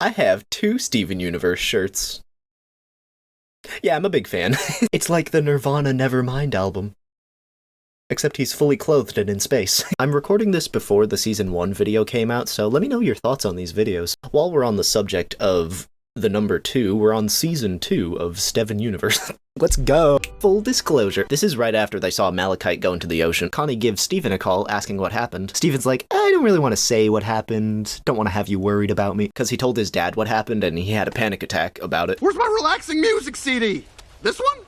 I have 2 Steven Universe shirts. Yeah, I'm a big fan. It's like the Nirvana Nevermind album. Except he's fully clothed and in space. I'm recording this before the Season 1 video came out, so let me know your thoughts on these videos. While we're on the subject of the number 2, we're on Season 2 of Steven Universe. Let's go! Full disclosure, this is right after they saw Malachite go into the ocean. Connie gives Steven a call asking what happened. Steven's like, I don't really want to say what happened, don't want to have you worried about me, because he told his dad what happened and he had a panic attack about it. Where's my relaxing music CD? This one?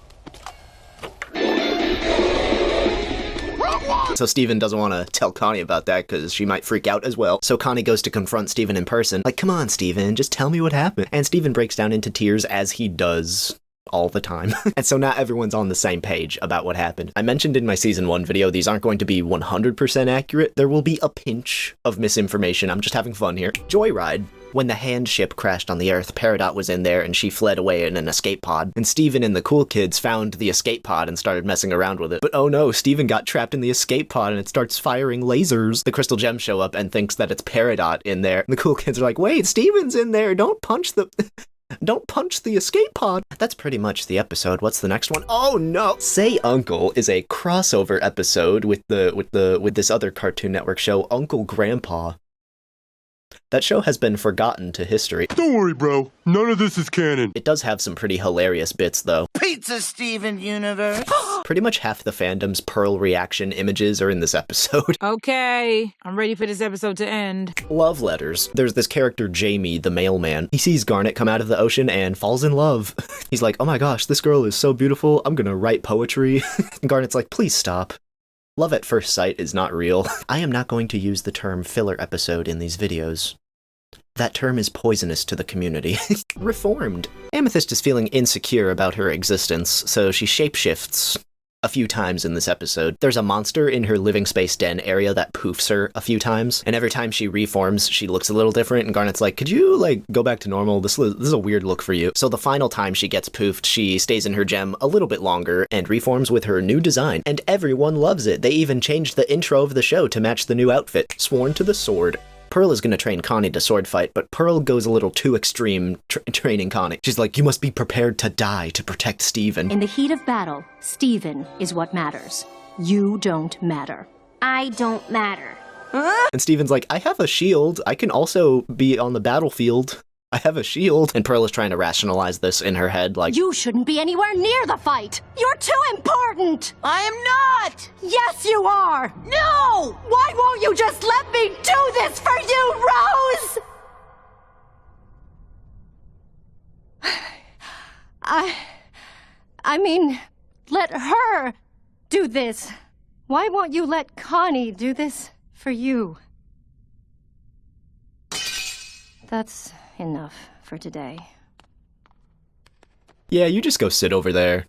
So Steven doesn't want to tell Connie about that because she might freak out as well. So Connie goes to confront Steven in person. Like, come on, Steven, just tell me what happened. And Steven breaks down into tears as he does all the time. And so now everyone's on the same page about what happened. I mentioned in my Season 1 video, these aren't going to be 100% accurate. There will be a pinch of misinformation. I'm just having fun here. Joyride. When the hand ship crashed on the Earth, Peridot was in there and she fled away in an escape pod. And Steven and the cool kids found the escape pod and started messing around with it. But oh no, Steven got trapped in the escape pod and it starts firing lasers. The Crystal Gems show up and thinks that it's Peridot in there. And the cool kids are like, wait, Steven's in there, don't punch the escape pod. That's pretty much the episode. What's the next one? Oh no! Say Uncle is a crossover episode with this other Cartoon Network show, Uncle Grandpa. That show has been forgotten to history. Don't worry, bro. None of this is canon. It does have some pretty hilarious bits, though. Pizza Steven Universe. Pretty much half the fandom's Pearl reaction images are in this episode. Okay, I'm ready for this episode to end. Love letters. There's this character, Jamie, the mailman. He sees Garnet come out of the ocean and falls in love. He's like, oh my gosh, this girl is so beautiful, I'm gonna write poetry. And Garnet's like, please stop. Love at first sight is not real. I am not going to use the term filler episode in these videos. That term is poisonous to the community. Reformed. Amethyst is feeling insecure about her existence, so she shapeshifts a few times in this episode. There's a monster in her living space den area that poofs her a few times, and every time she reforms, she looks a little different, and Garnet's like, could you, go back to normal? This is a weird look for you. So the final time she gets poofed, she stays in her gem a little bit longer and reforms with her new design, and everyone loves it. They even changed the intro of the show to match the new outfit. Sworn to the sword. Pearl is going to train Connie to sword fight, but Pearl goes a little too extreme training Connie. She's like, you must be prepared to die to protect Steven. In the heat of battle, Steven is what matters. You don't matter. I don't matter. And Steven's like, I have a shield. I can also be on the battlefield. I have a shield. And Pearl is trying to rationalize this in her head, like, You shouldn't be anywhere near the fight! You're too important! I am not! Yes, you are! No! Why won't you just let me do this for you, Rose? I mean, let her do this. Why won't you let Connie do this for you? That's enough for today. yeah, you just go sit over there.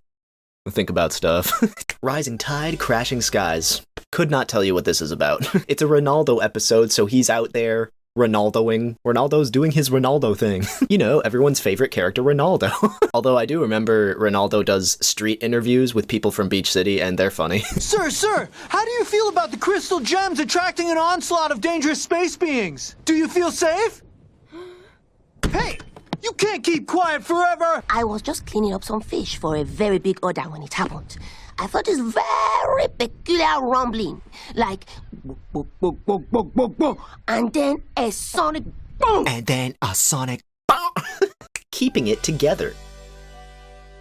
Think about stuff. Rising tide, crashing skies. Could not tell you what this is about. It's a Ronaldo episode, so he's out there Ronaldoing. Ronaldo's doing his Ronaldo thing. You know, everyone's favorite character, Ronaldo. Although I do remember Ronaldo does street interviews with people from Beach City, and they're funny. Sir, how do you feel about the Crystal Gems attracting an onslaught of dangerous space beings? Do you feel safe? Hey, you can't keep quiet forever! I was just cleaning up some fish for a very big order when it happened. I felt this very peculiar rumbling, like and then a sonic boom. And then a sonic boom. Keeping it together.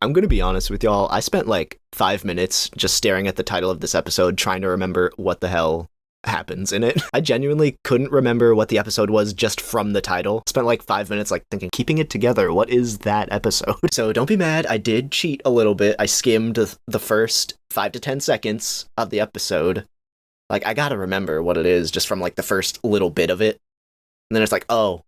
I'm gonna be honest with y'all, I spent like 5 minutes just staring at the title of this episode trying to remember what the hell happens in it. I genuinely couldn't remember what the episode was just from the title. Spent like 5 minutes thinking, keeping it together, what is that episode? So don't be mad, I did cheat a little bit. I skimmed the first 5 to 10 seconds of the episode. I gotta remember what it is just from the first little bit of it. And then it's like, oh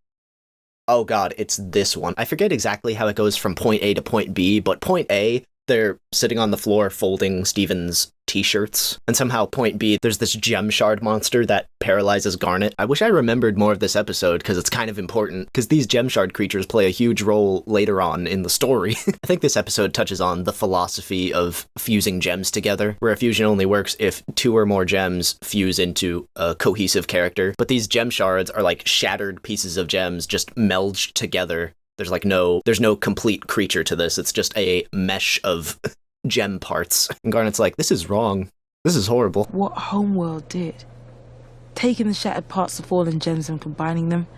god, it's this one. I forget exactly how it goes from point A to point B, but point A they're sitting on the floor folding Steven's t-shirts. And somehow, point B, there's this gem shard monster that paralyzes Garnet. I wish I remembered more of this episode, because it's kind of important, because these gem shard creatures play a huge role later on in the story. I think this episode touches on the philosophy of fusing gems together, where a fusion only works if 2 or more gems fuse into a cohesive character. But these gem shards are like shattered pieces of gems just melded together. There's no complete creature to this. It's just a mesh of gem parts. And Garnet's like, this is wrong. This is horrible. What Homeworld did, taking the shattered parts of fallen gems and combining them,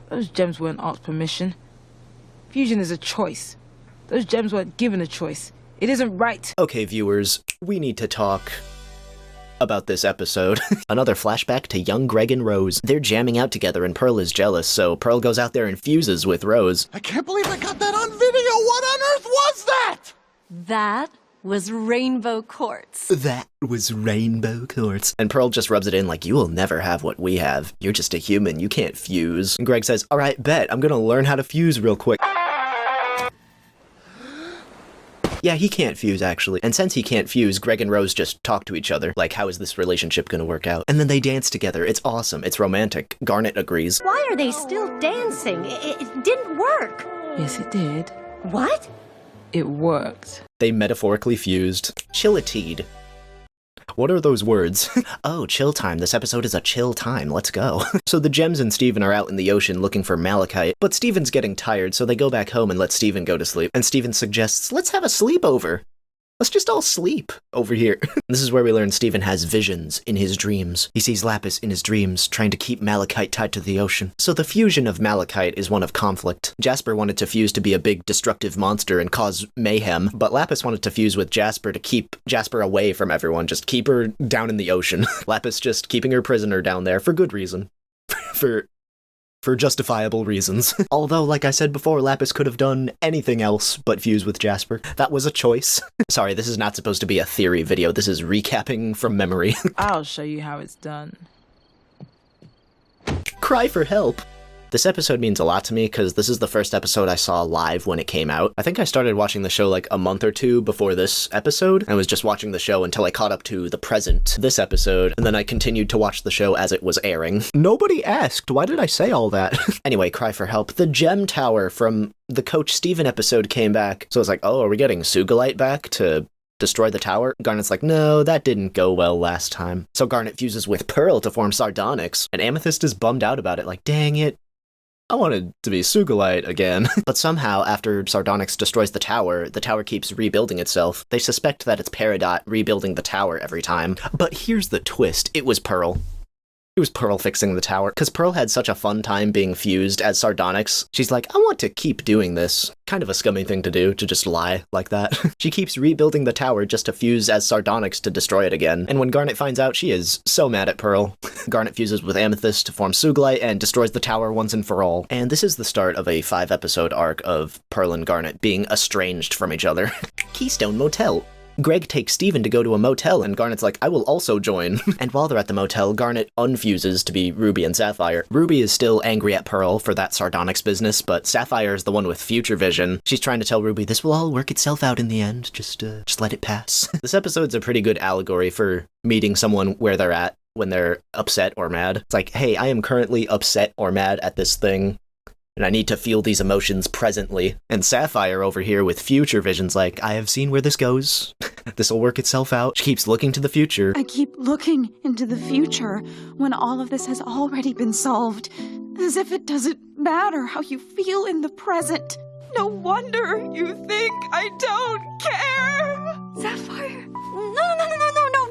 those gems weren't asked permission. Fusion is a choice. Those gems weren't given a choice. It isn't right. Okay, viewers, we need to talk about this episode. Another flashback to young Greg and Rose. They're jamming out together and Pearl is jealous, so Pearl goes out there and fuses with Rose. I can't believe I got that on video. What on earth was that? That was rainbow quartz. That was rainbow quartz. And Pearl just rubs it in like, you will never have what we have. You're just a human. You can't fuse. And Greg says, all right, bet. I'm gonna learn how to fuse real quick. Yeah, he can't fuse, actually. And since he can't fuse, Greg and Rose just talk to each other. Like, how is this relationship gonna work out? And then they dance together. It's awesome. It's romantic. Garnet agrees. Why are they still dancing? It didn't work. Yes, it did. What? It worked. They metaphorically fused. Chillitude. What are those words? Oh, chill time. This episode is a chill time. Let's go. So the Gems and Steven are out in the ocean looking for Malachite, but Steven's getting tired, so they go back home and let Steven go to sleep. And Steven suggests, let's have a sleepover. Let's just all sleep over here. This is where we learn Steven has visions in his dreams. He sees Lapis in his dreams, trying to keep Malachite tied to the ocean. So the fusion of Malachite is one of conflict. Jasper wanted to fuse to be a big destructive monster and cause mayhem, but Lapis wanted to fuse with Jasper to keep Jasper away from everyone, just keep her down in the ocean. Lapis just keeping her prisoner down there for good reason. For justifiable reasons. Although, like I said before, Lapis could have done anything else but fuse with Jasper. That was a choice. Sorry, this is not supposed to be a theory video. This is recapping from memory. I'll show you how it's done. Cry for help. This episode means a lot to me because this is the first episode I saw live when it came out. I think I started watching the show like a month or two before this episode. I was just watching the show until I caught up to the present, this episode, and then I continued to watch the show as it was airing. Nobody asked, why did I say all that? Anyway, cry for help. The Gem Tower from the Coach Steven episode came back. So I was like, oh, are we getting Sugalite back to destroy the tower? Garnet's like, no, that didn't go well last time. So Garnet fuses with Pearl to form Sardonyx, and Amethyst is bummed out about it, like, dang it. I wanted to be Sugalite again. But somehow, after Sardonyx destroys the tower keeps rebuilding itself. They suspect that it's Peridot rebuilding the tower every time. But here's the twist. It was Pearl. It was Pearl fixing the tower, because Pearl had such a fun time being fused as Sardonyx. She's like, I want to keep doing this. Kind of a scummy thing to do, to just lie like that. She keeps rebuilding the tower just to fuse as Sardonyx to destroy it again. And when Garnet finds out, she is so mad at Pearl. Garnet fuses with Amethyst to form Sugalite and destroys the tower once and for all. And this is the start of a 5-episode arc of Pearl and Garnet being estranged from each other. Keystone Motel. Greg takes Steven to go to a motel, and Garnet's like, I will also join. And while they're at the motel, Garnet unfuses to be Ruby and Sapphire. Ruby is still angry at Pearl for that Sardonyx business, but Sapphire is the one with future vision. She's trying to tell Ruby, this will all work itself out in the end, just let it pass. This episode's a pretty good allegory for meeting someone where they're at when they're upset or mad. It's like, hey, I am currently upset or mad at this thing, and I need to feel these emotions presently. And Sapphire over here with future vision's like, I have seen where this goes. This'll work itself out. She keeps looking to the future. I keep looking into the future when all of this has already been solved. As if it doesn't matter how you feel in the present. No wonder you think I don't care. Sapphire. No.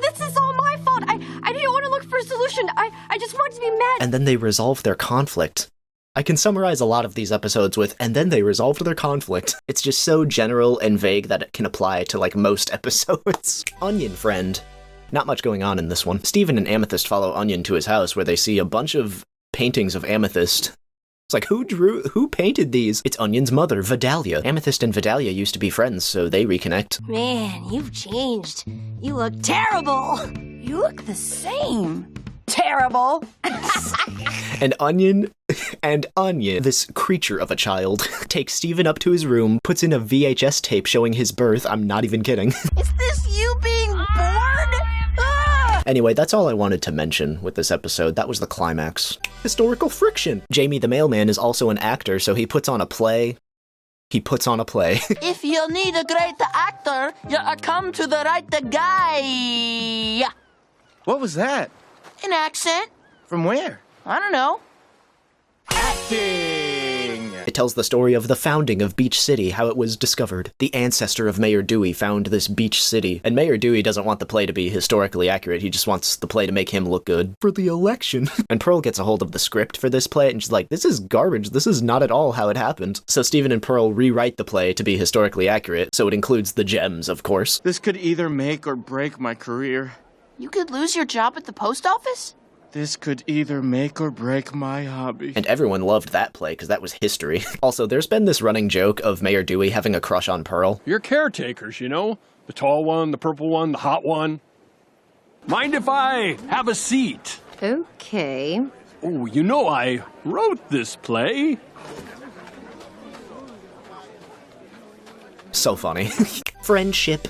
This is all my fault. I didn't want to look for a solution. I just wanted to be mad. And then they resolve their conflict. I can summarize a lot of these episodes with, and then they resolved their conflict. It's just so general and vague that it can apply to, like, most episodes. Onion Friend. Not much going on in this one. Steven and Amethyst follow Onion to his house where they see a bunch of paintings of Amethyst. It's like, who painted these? It's Onion's mother, Vidalia. Amethyst and Vidalia used to be friends, so they reconnect. Man, you've changed. You look terrible. You look the same. Terrible. And Onion And Anya, this creature of a child, takes Steven up to his room, puts in a VHS tape showing his birth. I'm not even kidding. Is this you being bored? Ah! Anyway, that's all I wanted to mention with this episode. That was the climax. Historical friction. Jamie the mailman is also an actor, so he puts on a play. If you need a great actor, you come to the right guy. What was that? An accent? From where? I don't know. Acting! It tells the story of the founding of Beach City, how it was discovered. The ancestor of Mayor Dewey found this beach city, and Mayor Dewey doesn't want the play to be historically accurate, he just wants the play to make him look good. For the election. And Pearl gets a hold of the script for this play, and she's like, this is garbage, this is not at all how it happened. So Steven and Pearl rewrite the play to be historically accurate, so it includes the gems, of course. This could either make or break my career. You could lose your job at the post office? This could either make or break my hobby. And everyone loved that play, because that was history. Also, there's been this running joke of Mayor Dewey having a crush on Pearl. You're caretakers, you know? The tall one, the purple one, the hot one. Mind if I have a seat? Okay. Oh, you know I wrote this play. So funny. Friendship.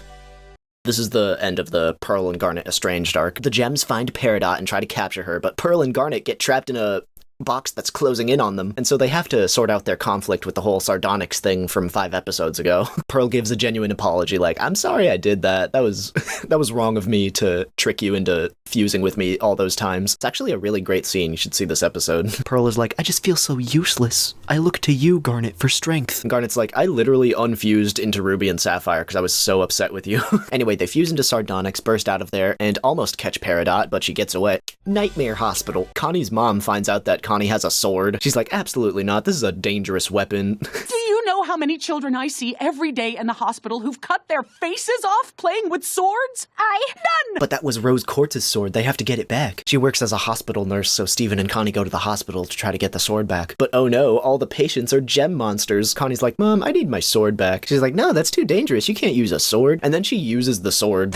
This is the end of the Pearl and Garnet estranged arc. The gems find Peridot and try to capture her, but Pearl and Garnet get trapped in a box that's closing in on them, and so they have to sort out their conflict with the whole sardonyx thing from 5 episodes ago. Pearl gives a genuine apology, like, I'm sorry I did that. That was wrong of me to trick you into fusing with me all those times. It's actually a really great scene. You should see this episode. Pearl is like, I just feel so useless. I look to you, Garnet, for strength. And Garnet's like, I literally unfused into Ruby and Sapphire because I was so upset with you. Anyway, they fuse into sardonyx, burst out of there, and almost catch Peridot, but she gets away. Nightmare Hospital. Connie's mom finds out that Connie has a sword. She's like, absolutely not. This is a dangerous weapon. Do you know how many children I see every day in the hospital who've cut their faces off playing with swords? None! But that was Rose Quartz's sword. They have to get it back. She works as a hospital nurse, so Steven and Connie go to the hospital to try to get the sword back. But oh no, all the patients are gem monsters. Connie's like, Mom, I need my sword back. She's like, no, that's too dangerous. You can't use a sword. And then she uses the sword.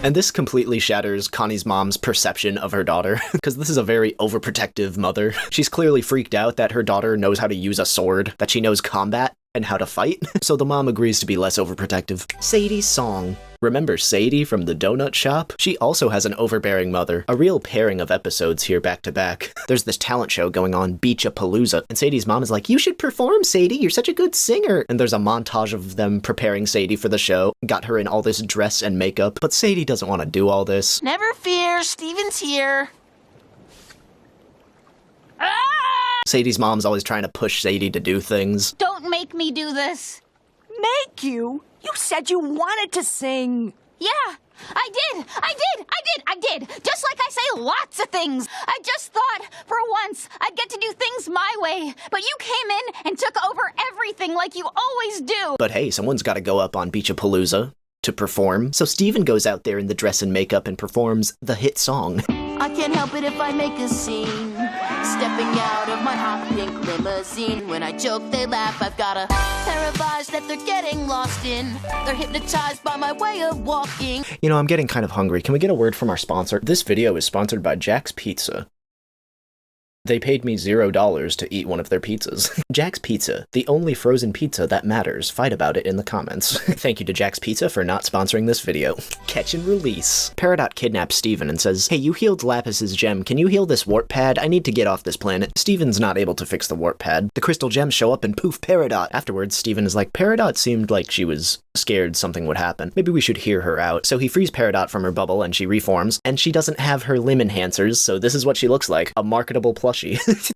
And this completely shatters Connie's mom's perception of her daughter, because this is a very overprotective mother. She's clearly freaked out that her daughter knows how to use a sword, that she knows combat and how to fight, so the mom agrees to be less overprotective. Sadie's song. Remember Sadie from the donut shop? She also has an overbearing mother. A real pairing of episodes here back to back. There's this talent show going on, Beach-a-Palooza, and Sadie's mom is like, you should perform, Sadie, you're such a good singer. And there's a montage of them preparing Sadie for the show, got her in all this dress and makeup, but Sadie doesn't want to do all this. Never fear, Steven's here. Sadie's mom's always trying to push Sadie to do things. Don't make me do this. Make you? You said you wanted to sing. Yeah, I did. Just like I say lots of things. I just thought, for once, I'd get to do things my way. But you came in and took over everything like you always do. But hey, someone's got to go up on Beach-a-Palooza to perform. So Steven goes out there in the dress and makeup and performs the hit song. I can't help it if I make a scene. Stepping out of my hot pink limousine. When I joke, they laugh. I've got a pair of eyes that they're getting lost in. They're hypnotized by my way of walking. You know, I'm getting kind of hungry. Can we get a word from our sponsor? This video is sponsored by Jack's Pizza. They paid me $0 to eat one of their pizzas. Jack's Pizza, the only frozen pizza that matters. Fight about it in the comments. Thank you to Jack's Pizza for not sponsoring this video. Catch and release. Peridot kidnaps Steven and says, hey, you healed Lapis's gem. Can you heal this warp pad? I need to get off this planet. Steven's not able to fix the warp pad. The crystal gems show up and poof Peridot. Afterwards, Steven is like, Peridot seemed like she was scared something would happen. Maybe we should hear her out. So he frees Peridot from her bubble and she reforms, and she doesn't have her limb enhancers, so this is what she looks like. A marketable plushie.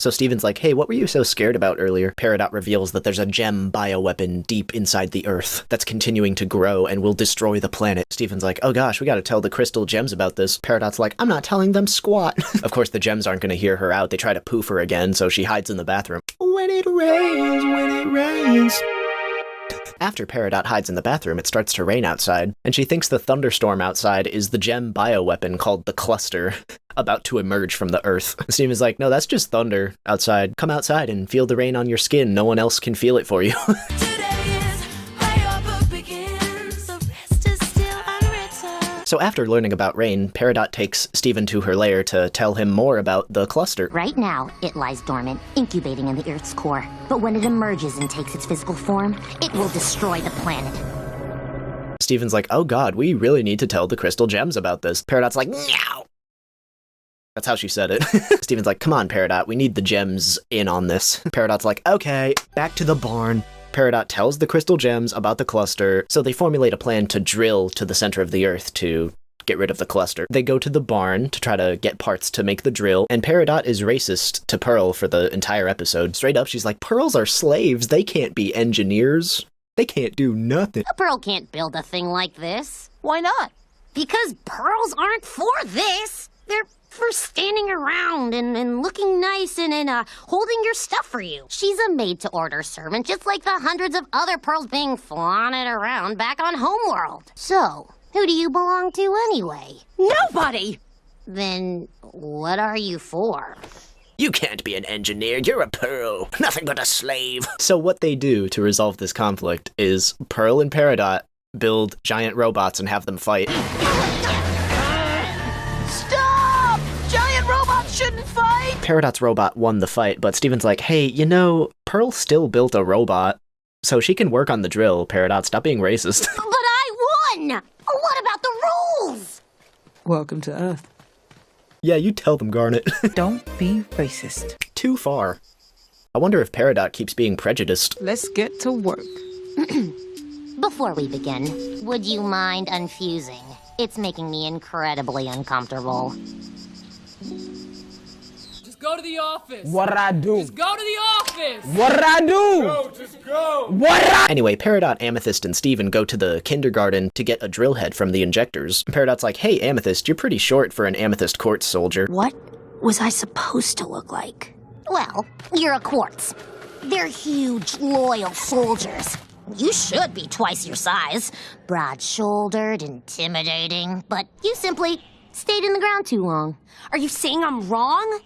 So Steven's like, hey, what were you so scared about earlier? Peridot reveals that there's a gem bioweapon deep inside the Earth that's continuing to grow and will destroy the planet. Steven's like, oh gosh, we gotta tell the crystal gems about this. Peridot's like, I'm not telling them squat. Of course, the gems aren't gonna hear her out. They try to poof her again, so she hides in the bathroom. When it rains. After Peridot hides in the bathroom, it starts to rain outside, and she thinks the thunderstorm outside is the gem bioweapon called the Cluster, about to emerge from the Earth. Steve is like, no, that's just thunder outside. Come outside and feel the rain on your skin. No one else can feel it for you. So after learning about Rain, Peridot takes Steven to her lair to tell him more about the cluster. Right now, it lies dormant, incubating in the Earth's core. But when it emerges and takes its physical form, it will destroy the planet. Steven's like, oh god, we really need to tell the Crystal Gems about this. Peridot's like, meow. That's how she said it. Steven's like, come on, Peridot, we need the gems in on this. Peridot's like, okay, back to the barn. Peridot tells the Crystal Gems about the cluster, so they formulate a plan to drill to the center of the Earth to get rid of the cluster. They go to the barn to try to get parts to make the drill, and Peridot is racist to Pearl for the entire episode. Straight up, she's like, Pearls are slaves, they can't be engineers. They can't do nothing. A pearl can't build a thing like this. Why not? Because pearls aren't for this. They're for standing around and looking nice and holding your stuff for you. She's a made-to-order servant, just like the hundreds of other pearls being flaunted around back on Homeworld. So, who do you belong to anyway? Nobody! Then what are you for? You can't be an engineer, you're a Pearl. Nothing but a slave. So what they do to resolve this conflict is Pearl and Peridot build giant robots and have them fight. Stop! Giant robots shouldn't fight! Peridot's robot won the fight, but Steven's like, hey, you know, Pearl still built a robot, so she can work on the drill, Peridot. Stop being racist. But I won! What about the rules? Welcome to Earth. Yeah, you tell them, Garnet. Don't be racist. Too far. I wonder if Peridot keeps being prejudiced. Let's get to work. Before we begin, would you mind unfusing? It's making me incredibly uncomfortable. Just go to the office. What'd I do? Just go to the office. What'd I do? Go, just go. Anyway, Peridot, Amethyst, and Steven go to the kindergarten to get a drill head from the injectors. Peridot's like, hey, Amethyst, you're pretty short for an Amethyst Quartz soldier. What was I supposed to look like? Well, you're a quartz. They're huge, loyal soldiers. You should be twice your size. Broad-shouldered, intimidating, but you simply stayed in the ground too long. Are you saying I'm wrong?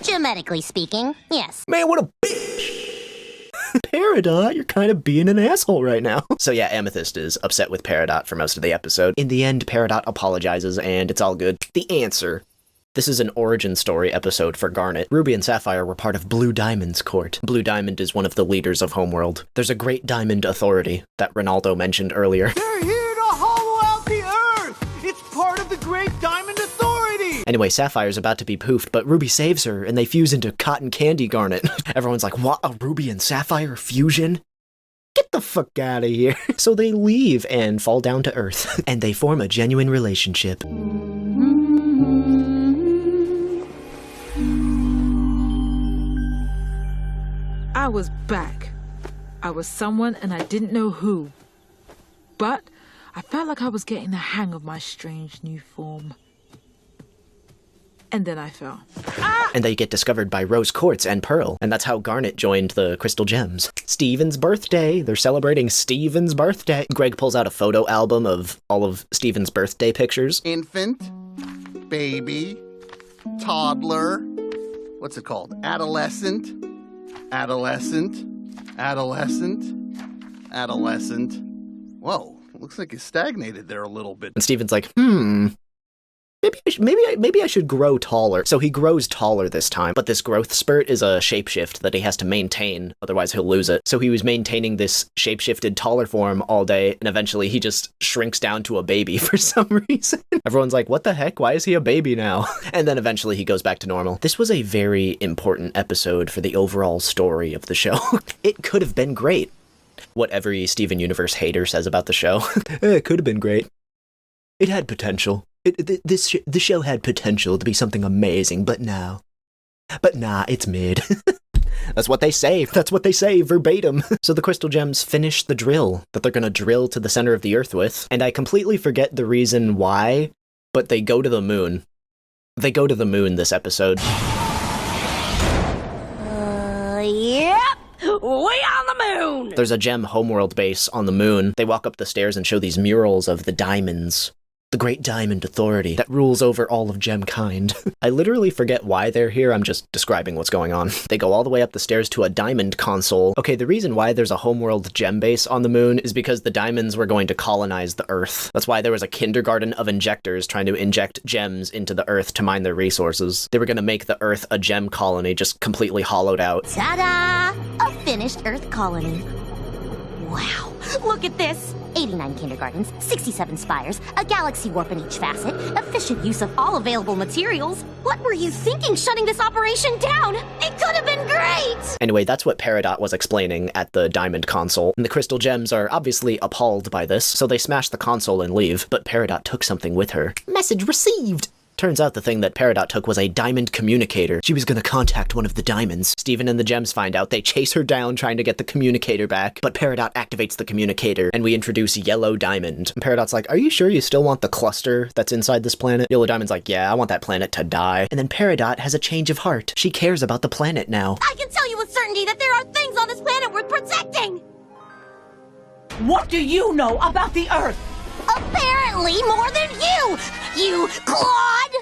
Genetically speaking, yes. Man, what a bitch! Peridot, you're kind of being an asshole right now. So yeah, Amethyst is upset with Peridot for most of the episode. In the end, Peridot apologizes, and it's all good. The answer. This is an origin story episode for Garnet. Ruby and Sapphire were part of Blue Diamond's court. Blue Diamond is one of the leaders of Homeworld. There's a Great Diamond Authority that Ronaldo mentioned earlier. They're here to hollow out the Earth! It's part of the Great Diamond Authority! Anyway, Sapphire's about to be poofed, but Ruby saves her, and they fuse into cotton candy Garnet. Everyone's like, what, a Ruby and Sapphire fusion? Get the fuck out of here. So they leave and fall down to Earth, and they form a genuine relationship. I was back. I was someone and I didn't know who. But I felt like I was getting the hang of my strange new form. And then I fell. And they get discovered by Rose Quartz and Pearl, and that's how Garnet joined the Crystal Gems. Steven's birthday! They're celebrating Steven's birthday! Greg pulls out a photo album of all of Steven's birthday pictures. Infant, baby, toddler, what's it called? Adolescent, adolescent, adolescent, adolescent. Whoa, looks like it stagnated there a little bit. And Steven's like, Maybe I should grow taller. So he grows taller this time, but this growth spurt is a shapeshift that he has to maintain, otherwise he'll lose it. So he was maintaining this shapeshifted taller form all day, and eventually he just shrinks down to a baby for some reason. Everyone's like, what the heck? Why is he a baby now? And then eventually he goes back to normal. This was a very important episode for the overall story of the show. It could have been great. What every Steven Universe hater says about the show. It could have been great. It had potential. The show had potential to be something amazing, but nah, it's mid. That's what they say. That's what they say, verbatim. So the Crystal Gems finish the drill that they're gonna drill to the center of the Earth with, and I completely forget the reason why, but they go to the moon. They go to the moon this episode. Yep! We on the moon! There's a Gem Homeworld base on the moon. They walk up the stairs and show these murals of the diamonds The Great Diamond Authority that rules over all of Gemkind. I literally forget why they're here, I'm just describing what's going on. They go all the way up the stairs to a diamond console. Okay, the reason why there's a homeworld gem base on the moon is because the diamonds were going to colonize the Earth. That's why there was a kindergarten of injectors trying to inject gems into the Earth to mine their resources. They were gonna make the Earth a gem colony, just completely hollowed out. Ta-da! A finished Earth colony. Wow, look at this! 89 kindergartens, 67 spires, a galaxy warp in each facet, efficient use of all available materials. What were you thinking shutting this operation down? It could have been great! Anyway, that's what Peridot was explaining at the diamond console. And the crystal gems are obviously appalled by this, so they smash the console and leave. But Peridot took something with her. Message received! Turns out the thing that Peridot took was a diamond communicator. She was gonna contact one of the diamonds. Steven and the gems find out, they chase her down trying to get the communicator back, but Peridot activates the communicator, and we introduce Yellow Diamond. And Peridot's like, are you sure you still want the cluster that's inside this planet? Yellow Diamond's like, yeah, I want that planet to die. And then Peridot has a change of heart. She cares about the planet now. I can tell you with certainty that there are things on this planet worth protecting! What do you know about the Earth? Apparently more than you Claude!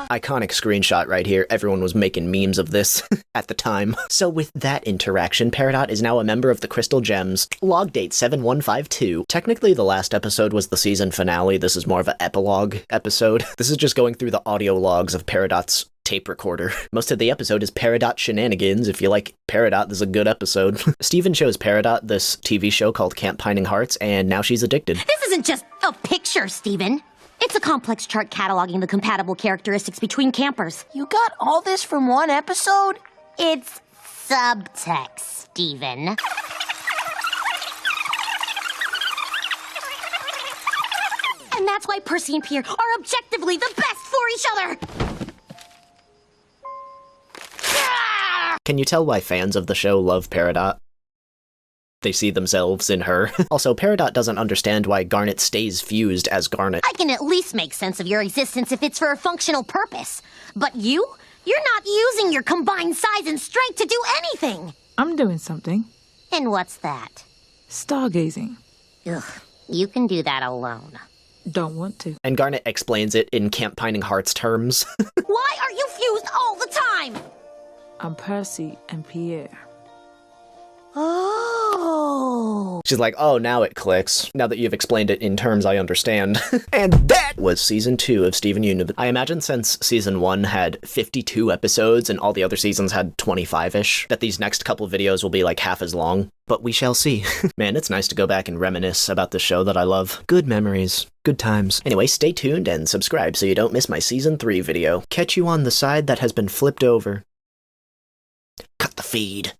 Iconic screenshot right here. Everyone was making memes of this at the time. So with that interaction, Peridot is now a member of the Crystal Gems. Log date 7152. Technically, the last episode was the season finale. This is more of an epilogue episode. This is just going through the audio logs of Peridot's tape recorder. Most of the episode is Peridot shenanigans. If you like Peridot, this is a good episode. Steven shows Peridot this TV show called Camp Pining Hearts, and now she's addicted. This isn't just a picture, Steven. It's a complex chart cataloging the compatible characteristics between campers. You got all this from one episode? It's subtext, Steven. And that's why Percy and Pierre are objectively the best for each other! Can you tell why fans of the show love Peridot? They see themselves in her. Also, Peridot doesn't understand why Garnet stays fused as Garnet. I can at least make sense of your existence if it's for a functional purpose. But you're not using your combined size and strength to do anything! I'm doing something. And what's that? Stargazing. Ugh, you can do that alone. Don't want to. And Garnet explains it in Camp Pining Hearts terms. Why are you fused all the time? I'm Percy and Pierre. Oh. She's like, oh, now it clicks. Now that you've explained it in terms I understand. And that was season 2 of Steven Universe. I imagine since season 1 had 52 episodes and all the other seasons had 25-ish, that these next couple videos will be like half as long. But we shall see. Man, it's nice to go back and reminisce about the show that I love. Good memories. Good times. Anyway, stay tuned and subscribe so you don't miss my season 3 video. Catch you on the side that has been flipped over. Cut the feed.